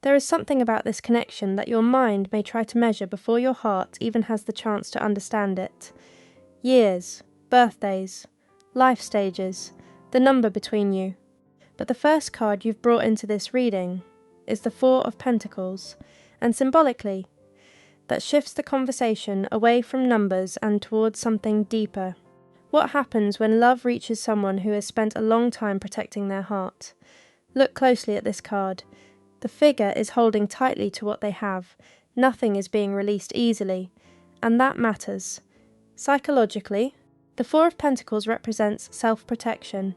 There is something about this connection that your mind may try to measure before your heart even has the chance to understand it. Years, birthdays, life stages, the number between you. But the first card you've brought into this reading is the Four of Pentacles, and symbolically, that shifts the conversation away from numbers and towards something deeper. What happens when love reaches someone who has spent a long time protecting their heart? Look closely at this card. The figure is holding tightly to what they have. Nothing is being released easily, and that matters. Psychologically, the Four of Pentacles represents self-protection.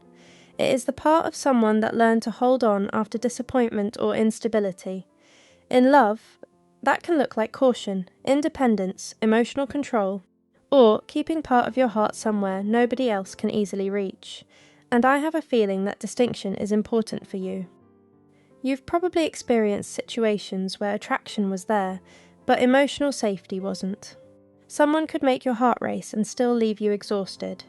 It is the part of someone that learned to hold on after disappointment or instability. In love, that can look like caution, independence, emotional control, or keeping part of your heart somewhere nobody else can easily reach. And I have a feeling that distinction is important for you. You've probably experienced situations where attraction was there, but emotional safety wasn't. Someone could make your heart race and still leave you exhausted.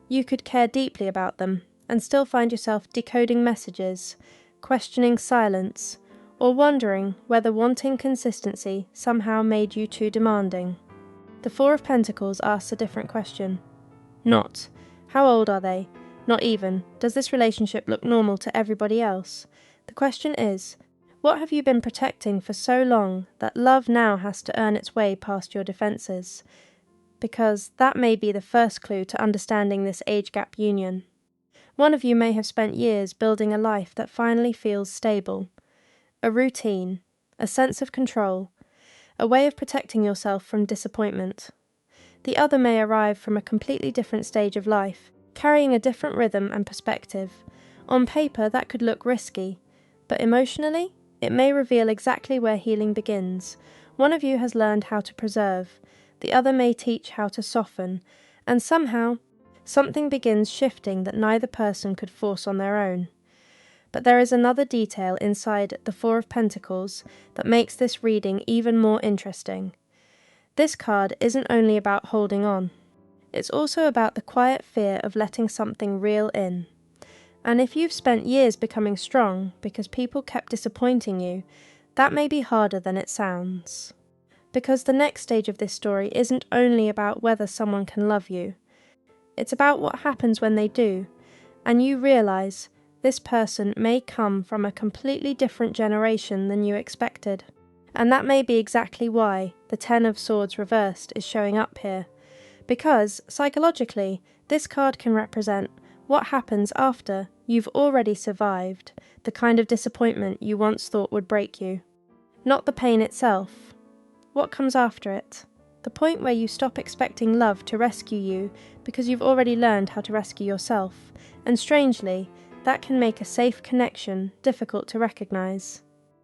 You could care deeply about them and still find yourself decoding messages, questioning silence, or wondering whether wanting consistency somehow made you too demanding. The Four of Pentacles asks a different question. Not, how old are they? Not even, does this relationship look normal to everybody else? The question is, what have you been protecting for so long that love now has to earn its way past your defences? Because that may be the first clue to understanding this age gap union. One of you may have spent years building a life that finally feels stable. A routine, a sense of control, a way of protecting yourself from disappointment. The other may arrive from a completely different stage of life, carrying a different rhythm and perspective. On paper, that could look risky, but emotionally, it may reveal exactly where healing begins. One of you has learned how to preserve, the other may teach how to soften, and somehow, something begins shifting that neither person could force on their own. But there is another detail inside the Four of Pentacles that makes this reading even more interesting. This card isn't only about holding on. It's also about the quiet fear of letting something real in. And if you've spent years becoming strong because people kept disappointing you, that may be harder than it sounds. Because the next stage of this story isn't only about whether someone can love you. It's about what happens when they do, and you realise this person may come from a completely different generation than you expected. And that may be exactly why the Ten of Swords reversed is showing up here. Because, psychologically, this card can represent what happens after you've already survived the kind of disappointment you once thought would break you. Not the pain itself. What comes after it? The point where you stop expecting love to rescue you because you've already learned how to rescue yourself. And strangely, that can make a safe connection difficult to recognise.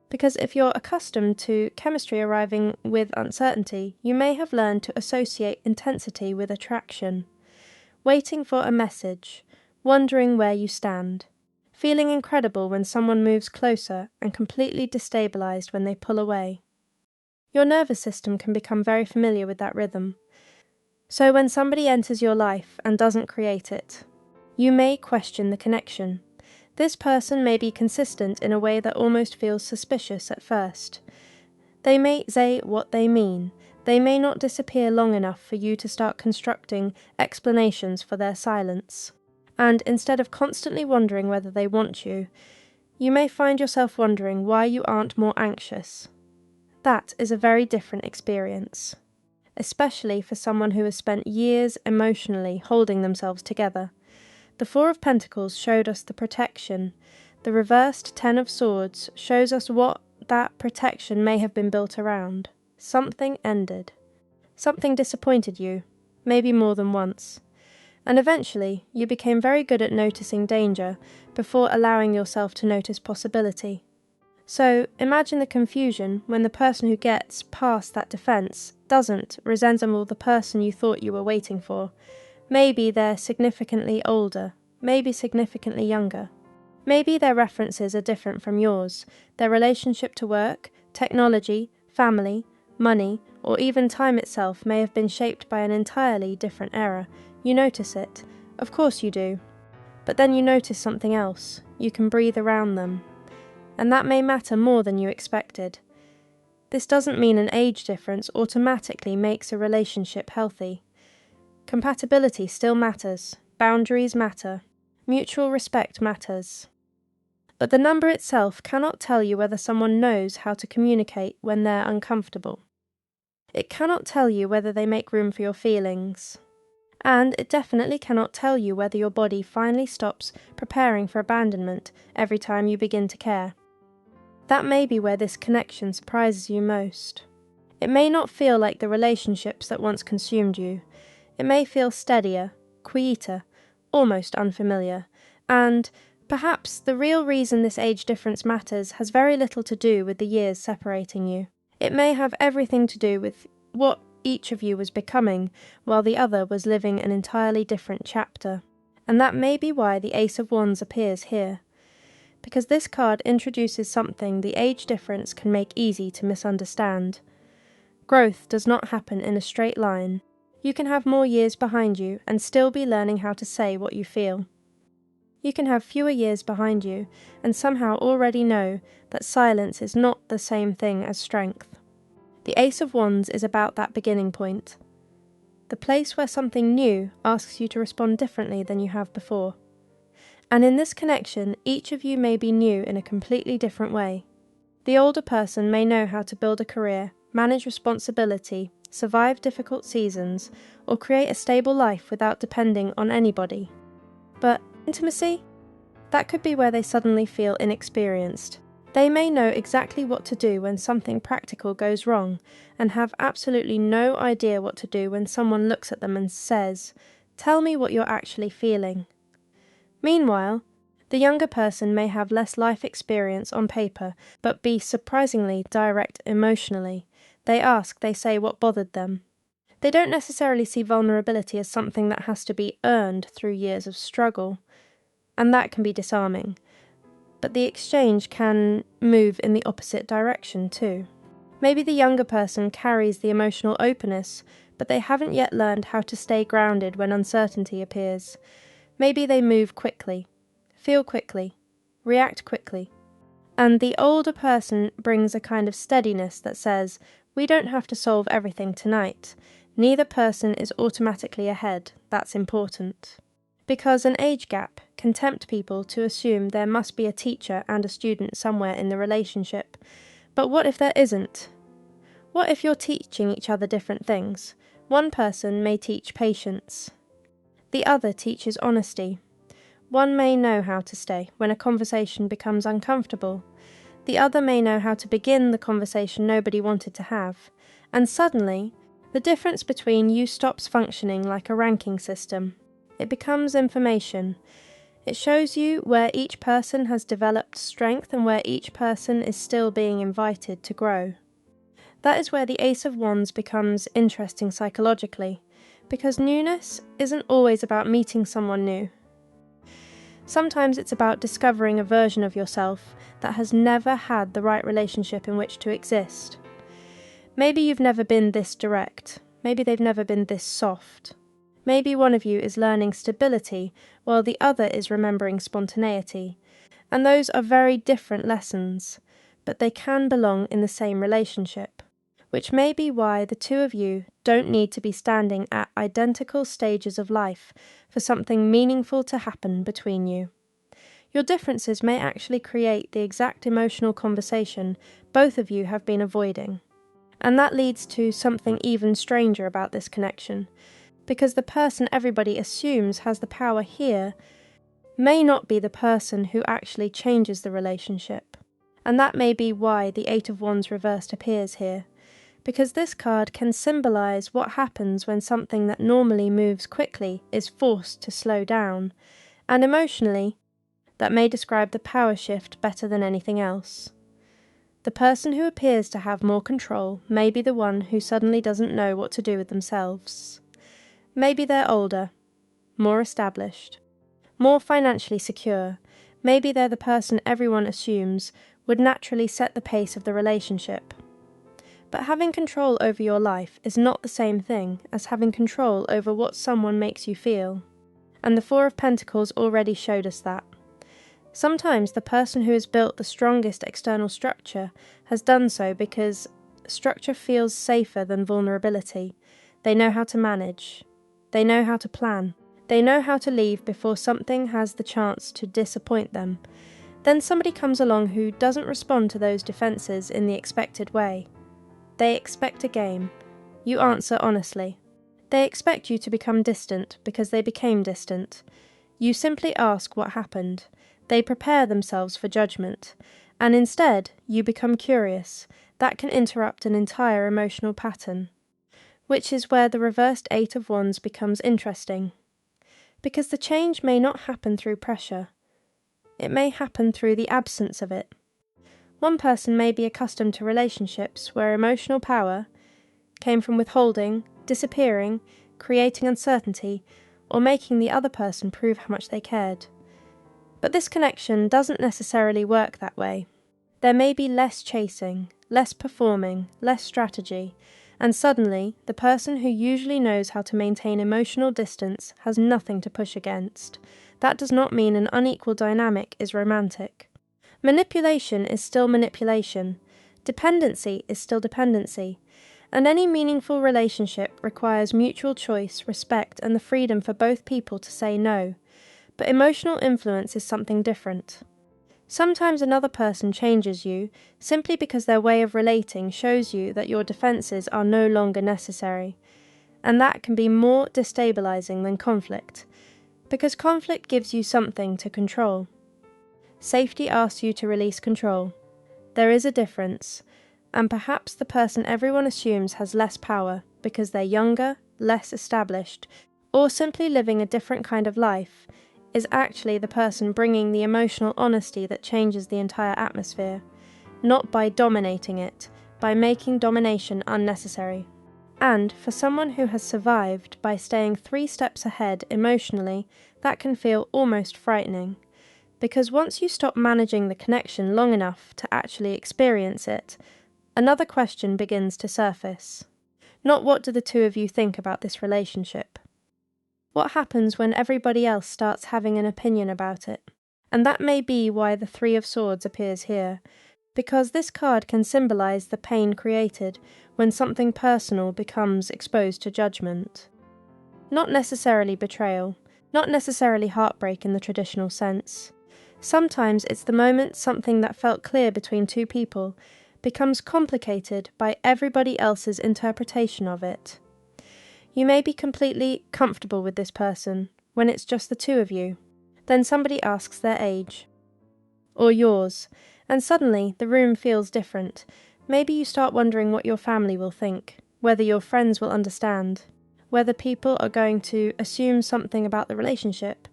Because if you're accustomed to chemistry arriving with uncertainty, you may have learned to associate intensity with attraction. Waiting for a message, wondering where you stand. Feeling incredible when someone moves closer and completely destabilised when they pull away. Your nervous system can become very familiar with that rhythm. So when somebody enters your life and doesn't create it, you may question the connection. This person may be consistent in a way that almost feels suspicious at first. They may say what they mean. They may not disappear long enough for you to start constructing explanations for their silence. And instead of constantly wondering whether they want you, you may find yourself wondering why you aren't more anxious. That is a very different experience, especially for someone who has spent years emotionally holding themselves together. The Four of Pentacles showed us the protection. The reversed Ten of Swords shows us what that protection may have been built around. Something ended. Something disappointed you, maybe more than once. And eventually, you became very good at noticing danger before allowing yourself to notice possibility. So, imagine the confusion when the person who gets past that defense doesn't resemble the person you thought you were waiting for. Maybe they're significantly older, maybe significantly younger. Maybe their references are different from yours. Their relationship to work, technology, family, money, or even time itself may have been shaped by an entirely different era. You notice it. Of course you do. But then you notice something else. You can breathe around them. and that may matter more than you expected. This doesn't mean an age difference automatically makes a relationship healthy. Compatibility still matters, boundaries matter, mutual respect matters. But the number itself cannot tell you whether someone knows how to communicate when they're uncomfortable. It cannot tell you whether they make room for your feelings. And it definitely cannot tell you whether your body finally stops preparing for abandonment every time you begin to care. That may be where this connection surprises you most. It may not feel like the relationships that once consumed you. It may feel steadier, quieter, almost unfamiliar, and perhaps the real reason this age difference matters has very little to do with the years separating you. It may have everything to do with what each of you was becoming while the other was living an entirely different chapter. And that may be why the Ace of Wands appears here, because this card introduces something the age difference can make easy to misunderstand. Growth does not happen in a straight line. You can have more years behind you and still be learning how to say what you feel. You can have fewer years behind you and somehow already know that silence is not the same thing as strength. The Ace of Wands is about that beginning point, the place where something new asks you to respond differently than you have before. And in this connection, each of you may be new in a completely different way. The older person may know how to build a career, manage responsibility, survive difficult seasons, or create a stable life without depending on anybody. But intimacy? That could be where they suddenly feel inexperienced. They may know exactly what to do when something practical goes wrong, and have absolutely no idea what to do when someone looks at them and says, "Tell me what you're actually feeling." Meanwhile, the younger person may have less life experience on paper, but be surprisingly direct emotionally. They ask, they say what bothered them. They don't necessarily see vulnerability as something that has to be earned through years of struggle, and that can be disarming. But the exchange can move in the opposite direction too. Maybe the younger person carries the emotional openness, but they haven't yet learned how to stay grounded when uncertainty appears. Maybe they move quickly, feel quickly, react quickly. And the older person brings a kind of steadiness that says, we don't have to solve everything tonight. Neither person is automatically ahead, that's important. Because an age gap can tempt people to assume there must be a teacher and a student somewhere in the relationship. But what if there isn't? What if you're teaching each other different things? One person may teach patience. The other teaches honesty. One may know how to stay when a conversation becomes uncomfortable. The other may know how to begin the conversation nobody wanted to have. And suddenly, the difference between you stops functioning like a ranking system. It becomes information. It shows you where each person has developed strength and where each person is still being invited to grow. That is where the Ace of Wands becomes interesting psychologically, because newness isn't always about meeting someone new. Sometimes it's about discovering a version of yourself that has never had the right relationship in which to exist. Maybe you've never been this direct. Maybe they've never been this soft. Maybe one of you is learning stability while the other is remembering spontaneity. And those are very different lessons, but they can belong in the same relationship, which may be why the two of you don't need to be standing at identical stages of life for something meaningful to happen between you. Your differences may actually create the exact emotional conversation both of you have been avoiding. And that leads to something even stranger about this connection, because the person everybody assumes has the power here may not be the person who actually changes the relationship. And that may be why the Eight of Wands reversed appears here, because this card can symbolize what happens when something that normally moves quickly is forced to slow down, and emotionally, that may describe the power shift better than anything else. The person who appears to have more control may be the one who suddenly doesn't know what to do with themselves. Maybe they're older, more established, more financially secure. Maybe they're the person everyone assumes would naturally set the pace of the relationship. But having control over your life is not the same thing as having control over what someone makes you feel. And the Four of Pentacles already showed us that. Sometimes the person who has built the strongest external structure has done so because structure feels safer than vulnerability. They know how to manage. They know how to plan. They know how to leave before something has the chance to disappoint them. Then somebody comes along who doesn't respond to those defences in the expected way. They expect a game. You answer honestly. They expect you to become distant because they became distant. You simply ask what happened. They prepare themselves for judgment. And instead, you become curious. That can interrupt an entire emotional pattern. Which is where the reversed Eight of Wands becomes interesting. Because the change may not happen through pressure. It may happen through the absence of it. One person may be accustomed to relationships where emotional power came from withholding, disappearing, creating uncertainty, or making the other person prove how much they cared. But this connection doesn't necessarily work that way. There may be less chasing, less performing, less strategy, and suddenly the person who usually knows how to maintain emotional distance has nothing to push against. That does not mean an unequal dynamic is romantic. Manipulation is still manipulation. Dependency is still dependency. And any meaningful relationship requires mutual choice, respect, and the freedom for both people to say no. But emotional influence is something different. Sometimes another person changes you simply because their way of relating shows you that your defences are no longer necessary. And that can be more destabilising than conflict, because conflict gives you something to control. Safety asks you to release control. There is a difference, and perhaps the person everyone assumes has less power because they're younger, less established, or simply living a different kind of life, is actually the person bringing the emotional honesty that changes the entire atmosphere, not by dominating it, by making domination unnecessary. And for someone who has survived by staying 3 steps ahead emotionally, that can feel almost frightening. Because once you stop managing the connection long enough to actually experience it, another question begins to surface. Not what do the two of you think about this relationship? What happens when everybody else starts having an opinion about it? And that may be why the Three of Swords appears here, because this card can symbolise the pain created when something personal becomes exposed to judgment. Not necessarily betrayal, not necessarily heartbreak in the traditional sense. Sometimes it's the moment something that felt clear between two people becomes complicated by everybody else's interpretation of it. You may be completely comfortable with this person when it's just the two of you. Then somebody asks their age, or yours, and suddenly the room feels different. Maybe you start wondering what your family will think, whether your friends will understand, whether people are going to assume something about the relationship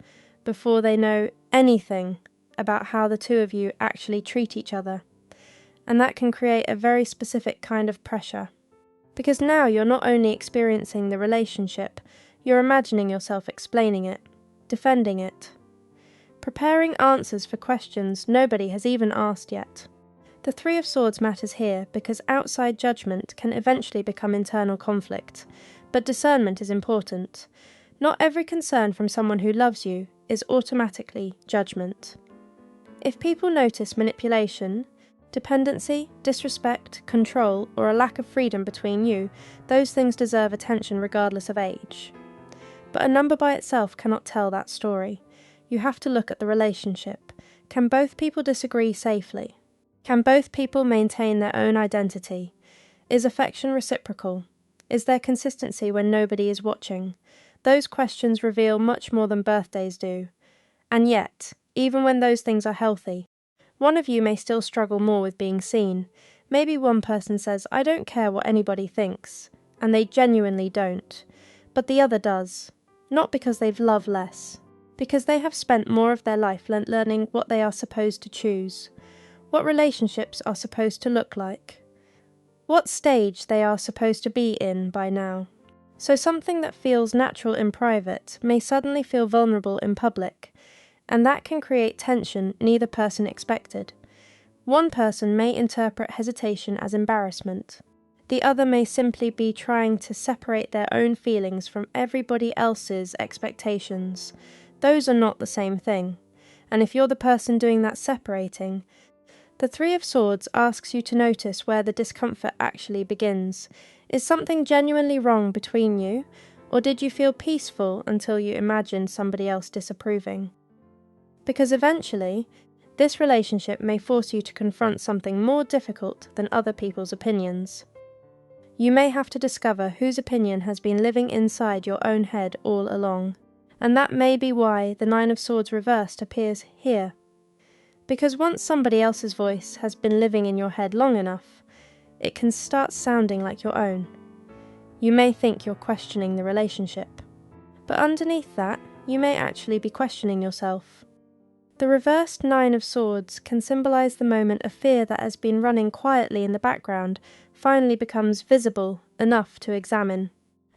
before they know anything about how the two of you actually treat each other. And that can create a very specific kind of pressure. Because now you're not only experiencing the relationship, you're imagining yourself explaining it, defending it, preparing answers for questions nobody has even asked yet. The Three of Swords matters here because outside judgment can eventually become internal conflict, but discernment is important. Not every concern from someone who loves you is automatically judgment. If people notice manipulation, dependency, disrespect, control, or a lack of freedom between you, those things deserve attention regardless of age. But a number by itself cannot tell that story. You have to look at the relationship. Can both people disagree safely? Can both people maintain their own identity? Is affection reciprocal? Is there consistency when nobody is watching? Those questions reveal much more than birthdays do. And yet, even when those things are healthy, one of you may still struggle more with being seen. Maybe one person says, "I don't care what anybody thinks," and they genuinely don't. But the other does. Not because they've loved less. Because they have spent more of their life learning what they are supposed to choose. What relationships are supposed to look like. What stage they are supposed to be in by now. So something that feels natural in private may suddenly feel vulnerable in public. And that can create tension neither person expected. One person may interpret hesitation as embarrassment. The other may simply be trying to separate their own feelings from everybody else's expectations. Those are not the same thing. and if you're the person doing that separating, the Three of Swords asks you to notice where the discomfort actually begins. Is something genuinely wrong between you, or did you feel peaceful until you imagined somebody else disapproving? Because eventually, this relationship may force you to confront something more difficult than other people's opinions. You may have to discover whose opinion has been living inside your own head all along, and that may be why the Nine of Swords reversed appears here. Because once somebody else's voice has been living in your head long enough, it can start sounding like your own. You may think you're questioning the relationship, but underneath that, you may actually be questioning yourself. The reversed Nine of Swords can symbolize the moment a fear that has been running quietly in the background finally becomes visible enough to examine.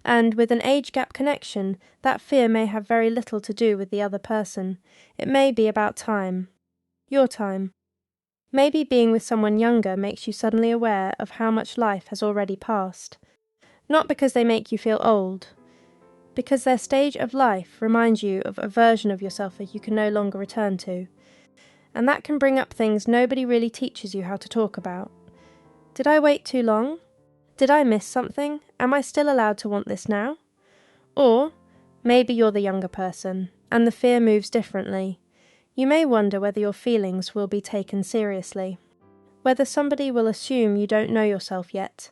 And with an age gap connection, that fear may have very little to do with the other person. It may be about time. Your time. Maybe being with someone younger makes you suddenly aware of how much life has already passed. Not because they make you feel old, because their stage of life reminds you of a version of yourself that you can no longer return to. And that can bring up things nobody really teaches you how to talk about. Did I wait too long? Did I miss something? Am I still allowed to want this now? Or maybe you're the younger person, and the fear moves differently. You may wonder whether your feelings will be taken seriously, whether somebody will assume you don't know yourself yet,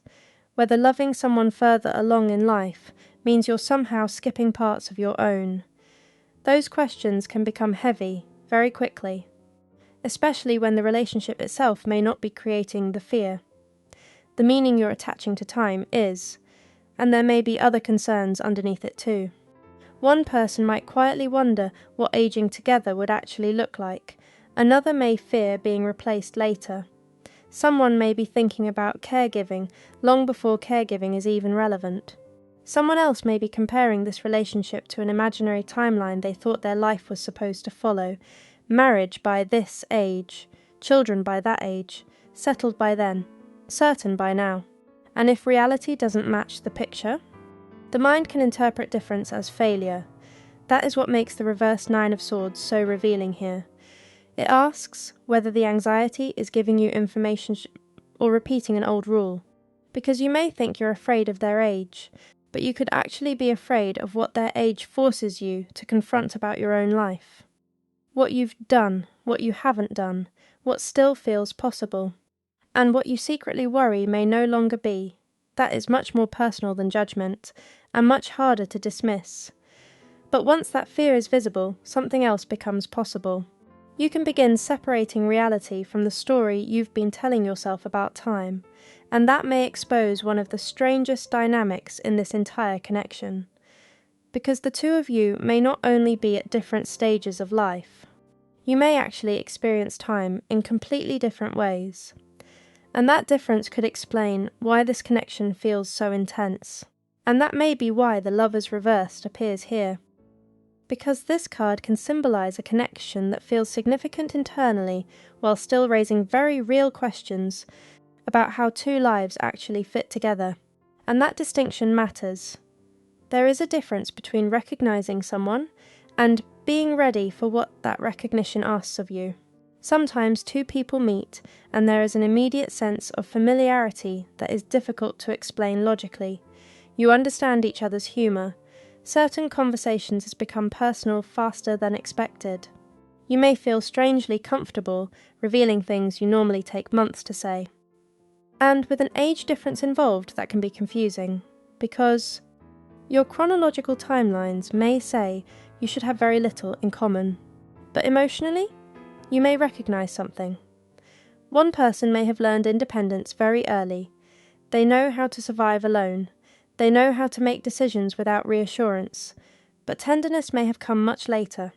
whether loving someone further along in life means you're somehow skipping parts of your own. Those questions can become heavy very quickly, especially when the relationship itself may not be creating the fear. The meaning you're attaching to time is, and there may be other concerns underneath it too. One person might quietly wonder what aging together would actually look like. Another may fear being replaced later. Someone may be thinking about caregiving long before caregiving is even relevant. Someone else may be comparing this relationship to an imaginary timeline they thought their life was supposed to follow. Marriage by this age, children by that age, settled by then, certain by now. And if reality doesn't match the picture, the mind can interpret difference as failure. That is what makes the reversed Nine of Swords so revealing here. It asks whether the anxiety is giving you information or repeating an old rule. Because you may think you're afraid of their age, but you could actually be afraid of what their age forces you to confront about your own life. What you've done, what you haven't done, what still feels possible, and what you secretly worry may no longer be. That is much more personal than judgment, and much harder to dismiss. But once that fear is visible, something else becomes possible. You can begin separating reality from the story you've been telling yourself about time, and that may expose one of the strangest dynamics in this entire connection. Because the two of you may not only be at different stages of life, you may actually experience time in completely different ways. And that difference could explain why this connection feels so intense. And that may be why the Lovers Reversed appears here. Because this card can symbolize a connection that feels significant internally while still raising very real questions about how two lives actually fit together. And that distinction matters. There is a difference between recognizing someone and being ready for what that recognition asks of you. Sometimes two people meet and there is an immediate sense of familiarity that is difficult to explain logically. You understand each other's humor. Certain conversations has become personal faster than expected. You may feel strangely comfortable revealing things you normally take months to say. And with an age difference involved, that can be confusing, because your chronological timelines may say you should have very little in common, but emotionally, you may recognize something. One person may have learned independence very early. They know how to survive alone. They know how to make decisions without reassurance, but tenderness may have come much later.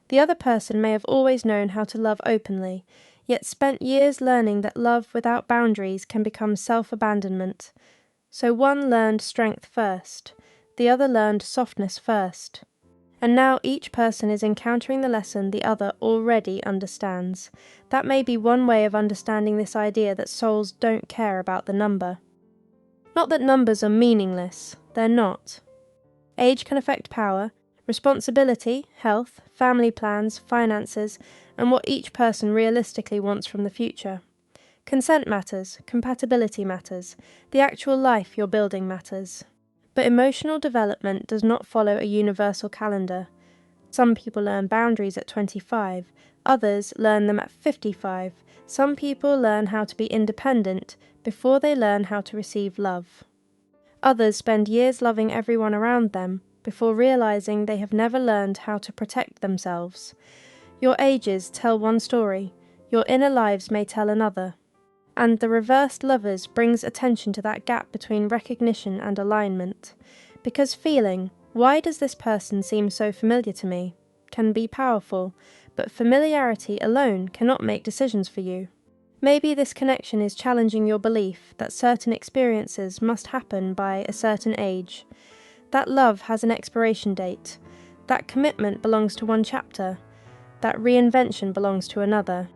The other person may have always known how to love openly, yet spent years learning that love without boundaries can become self-abandonment. So one learned strength first, the other learned softness first. And now each person is encountering the lesson the other already understands. That may be one way of understanding this idea that souls don't care about the number. Not that numbers are meaningless, they're not. Age can affect power, Responsibility, health, family plans, finances, and what each person realistically wants from the future. Consent matters, compatibility matters, the actual life you're building matters. But emotional development does not follow a universal calendar. Some people learn boundaries at 25, others learn them at 55. Some people learn how to be independent before they learn how to receive love. Others spend years loving everyone around them before realizing they have never learned how to protect themselves. Your ages tell one story, your inner lives may tell another. And the reversed lovers brings attention to that gap between recognition and alignment. Because feeling, why does this person seem so familiar to me, can be powerful, but familiarity alone cannot make decisions for you. Maybe this connection is challenging your belief that certain experiences must happen by a certain age. That love has an expiration date. That commitment belongs to one chapter. That reinvention belongs to another.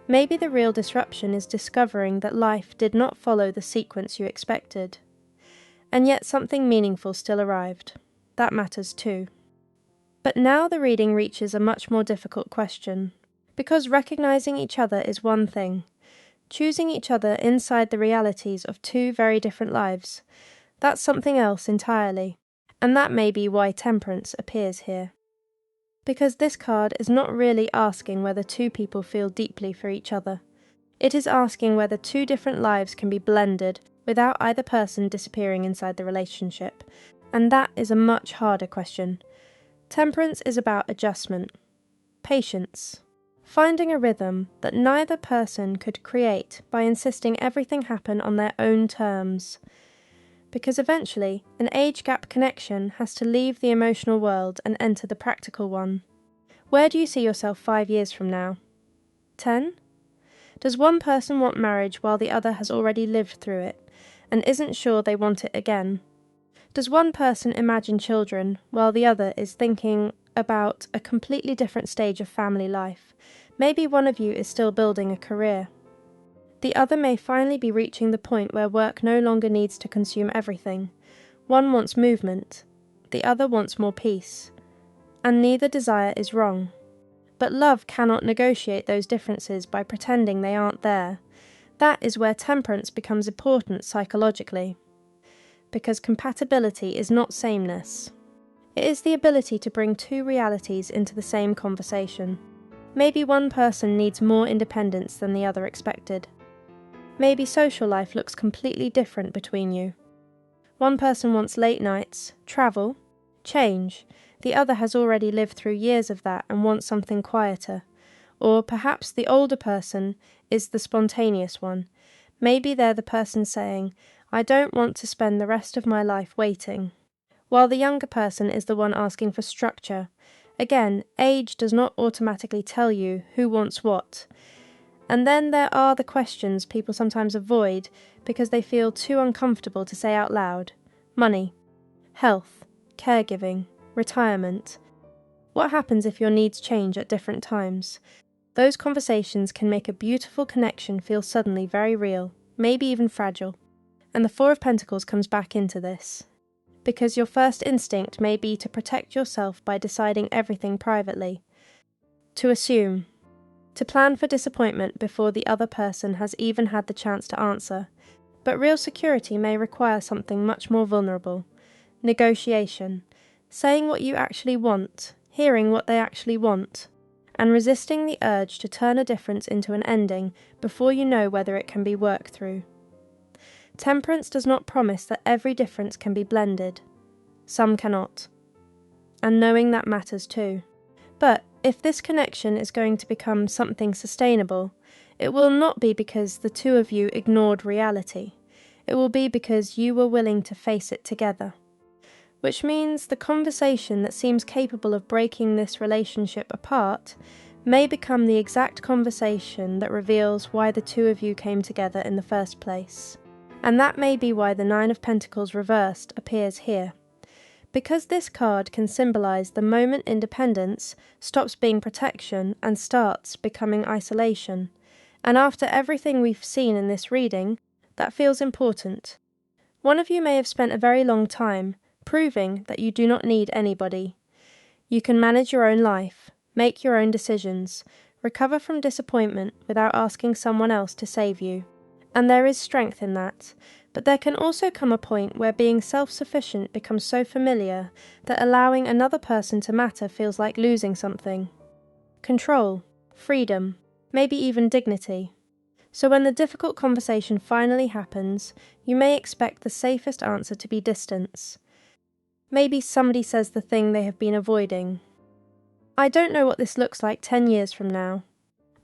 Maybe the real disruption is discovering that life did not follow the sequence you expected. And yet something meaningful still arrived. That matters too. But now the reading reaches a much more difficult question. Because recognizing each other is one thing. Choosing each other inside the realities of two very different lives, that's something else entirely. And that may be why temperance appears here. Because this card is not really asking whether two people feel deeply for each other. It is asking whether two different lives can be blended without either person disappearing inside the relationship. And that is a much harder question. Temperance is about adjustment, patience, finding a rhythm that neither person could create by insisting everything happen on their own terms. Because eventually, an age gap connection has to leave the emotional world and enter the practical one. Where do you see yourself 5 years from now? 10? Does one person want marriage while the other has already lived through it, and isn't sure they want it again? Does one person imagine children while the other is thinking about a completely different stage of family life? Maybe one of you is still building a career. The other may finally be reaching the point where work no longer needs to consume everything. One wants movement, the other wants more peace. And neither desire is wrong. But love cannot negotiate those differences by pretending they aren't there. That is where temperance becomes important psychologically. Because compatibility is not sameness. It is the ability to bring two realities into the same conversation. Maybe one person needs more independence than the other expected. Maybe social life looks completely different between you. One person wants late nights, travel, change. The other has already lived through years of that and wants something quieter. Or perhaps the older person is the spontaneous one. Maybe they're the person saying, I don't want to spend the rest of my life waiting. While the younger person is the one asking for structure. Again, age does not automatically tell you who wants what. And then there are the questions people sometimes avoid because they feel too uncomfortable to say out loud. Money, health, caregiving, retirement. What happens if your needs change at different times? Those conversations can make a beautiful connection feel suddenly very real, maybe even fragile. And the Four of Pentacles comes back into this. Because your first instinct may be to protect yourself by deciding everything privately. To assume. To plan for disappointment before the other person has even had the chance to answer. But real security may require something much more vulnerable. Negotiation. Saying what you actually want, hearing what they actually want, and resisting the urge to turn a difference into an ending before you know whether it can be worked through. Temperance does not promise that every difference can be blended. Some cannot. And knowing that matters too. But if this connection is going to become something sustainable, it will not be because the two of you ignored reality. It will be because you were willing to face it together. Which means the conversation that seems capable of breaking this relationship apart may become the exact conversation that reveals why the two of you came together in the first place. And that may be why the Nine of Pentacles reversed appears here. Because this card can symbolize the moment independence stops being protection and starts becoming isolation. And after everything we've seen in this reading, that feels important. One of you may have spent a very long time proving that you do not need anybody. You can manage your own life, make your own decisions, recover from disappointment without asking someone else to save you. And there is strength in that, but there can also come a point where being self-sufficient becomes so familiar that allowing another person to matter feels like losing something. Control, freedom, maybe even dignity. So when the difficult conversation finally happens, you may expect the safest answer to be distance. Maybe somebody says the thing they have been avoiding. I don't know what this looks like 10 years from now.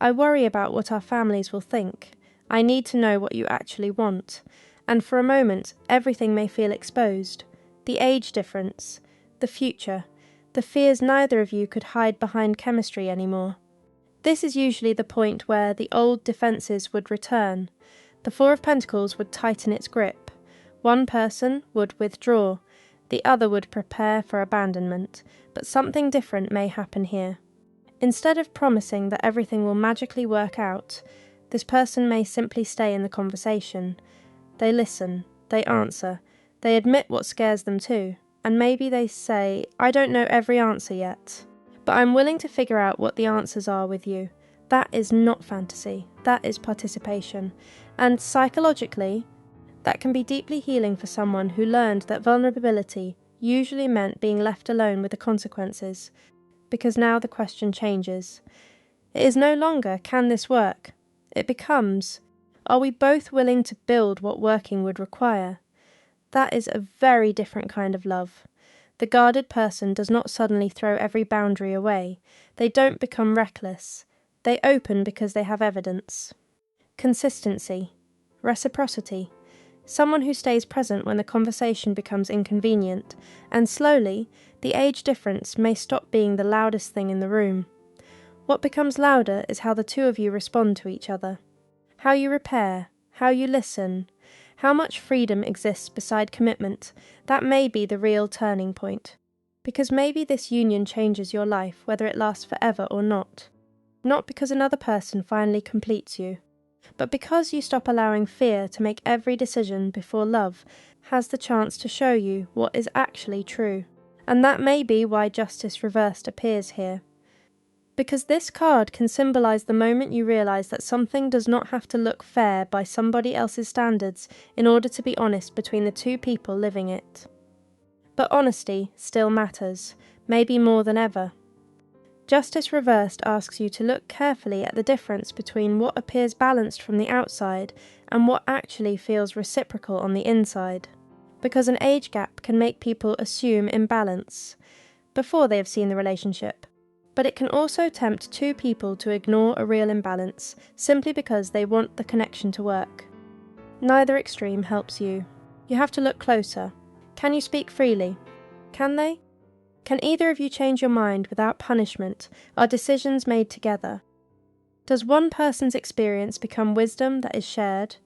I worry about what our families will think. I need to know what you actually want. And for a moment, everything may feel exposed. The age difference, the future, the fears neither of you could hide behind chemistry anymore. This is usually the point where the old defences would return. The Four of Pentacles would tighten its grip. One person would withdraw. The other would prepare for abandonment. But something different may happen here. Instead of promising that everything will magically work out, this person may simply stay in the conversation. They listen, they answer, they admit what scares them too, and maybe they say, I don't know every answer yet, but I'm willing to figure out what the answers are with you. That is not fantasy, that is participation, and psychologically, that can be deeply healing for someone who learned that vulnerability usually meant being left alone with the consequences, because now the question changes. It is no longer, can this work? It becomes, are we both willing to build what working would require? That is a very different kind of love. The guarded person does not suddenly throw every boundary away. They don't become reckless. They open because they have evidence. Consistency. Reciprocity. Someone who stays present when the conversation becomes inconvenient, and slowly, the age difference may stop being the loudest thing in the room. What becomes louder is how the two of you respond to each other. How you repair, how you listen, how much freedom exists beside commitment. That may be the real turning point. Because maybe this union changes your life, whether it lasts forever or not. Not because another person finally completes you, but because you stop allowing fear to make every decision before love has the chance to show you what is actually true. And that may be why Justice Reversed appears here. Because this card can symbolize the moment you realize that something does not have to look fair by somebody else's standards in order to be honest between the two people living it. But honesty still matters, maybe more than ever. Justice Reversed asks you to look carefully at the difference between what appears balanced from the outside and what actually feels reciprocal on the inside. Because an age gap can make people assume imbalance before they have seen the relationship. But it can also tempt two people to ignore a real imbalance simply because they want the connection to work. Neither extreme helps you. You have to look closer. Can you speak freely? Can they? Can either of you change your mind without punishment? Are decisions made together? Does one person's experience become wisdom that is shared,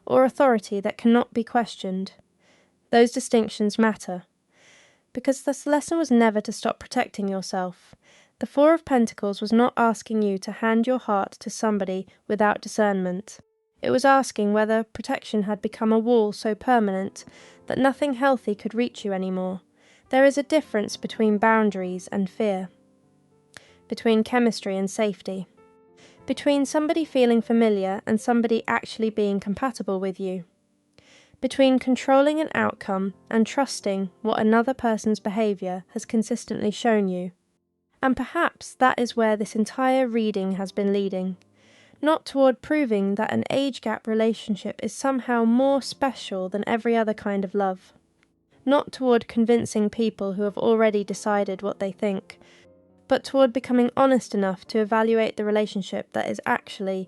or authority that cannot be questioned? Those distinctions matter. Because this lesson was never to stop protecting yourself. The Four of Pentacles was not asking you to hand your heart to somebody without discernment. It was asking whether protection had become a wall so permanent that nothing healthy could reach you anymore. There is a difference between boundaries and fear, between chemistry and safety, between somebody feeling familiar and somebody actually being compatible with you, between controlling an outcome and trusting what another person's behaviour has consistently shown you. And perhaps that is where this entire reading has been leading. Not toward proving that an age gap relationship is somehow more special than every other kind of love. Not toward convincing people who have already decided what they think, but toward becoming honest enough to evaluate the relationship that is actually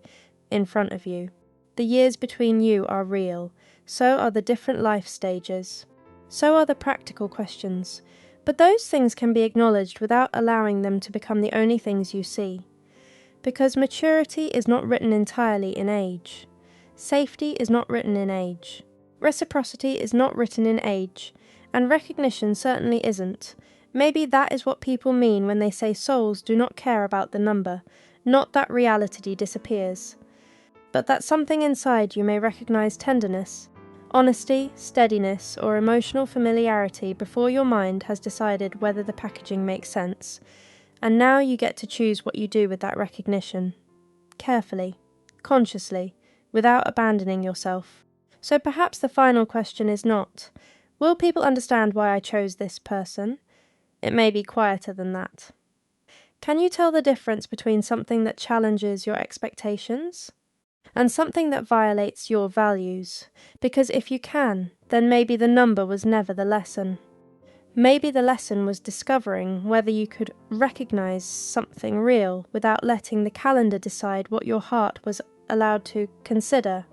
in front of you. The years between you are real, so are the different life stages, so are the practical questions, but those things can be acknowledged without allowing them to become the only things you see. Because maturity is not written entirely in age. Safety is not written in age. Reciprocity is not written in age. And recognition certainly isn't. Maybe that is what people mean when they say souls do not care about the number, not that reality disappears, but that something inside you may recognize tenderness, Honesty, steadiness, or emotional familiarity before your mind has decided whether the packaging makes sense. And now you get to choose what you do with that recognition. Carefully, consciously, without abandoning yourself. So perhaps the final question is not, will people understand why I chose this person? It may be quieter than that. Can you tell the difference between something that challenges your expectations and something that violates your values? Because if you can, then maybe the number was never the lesson. Maybe the lesson was discovering whether you could recognize something real without letting the calendar decide what your heart was allowed to consider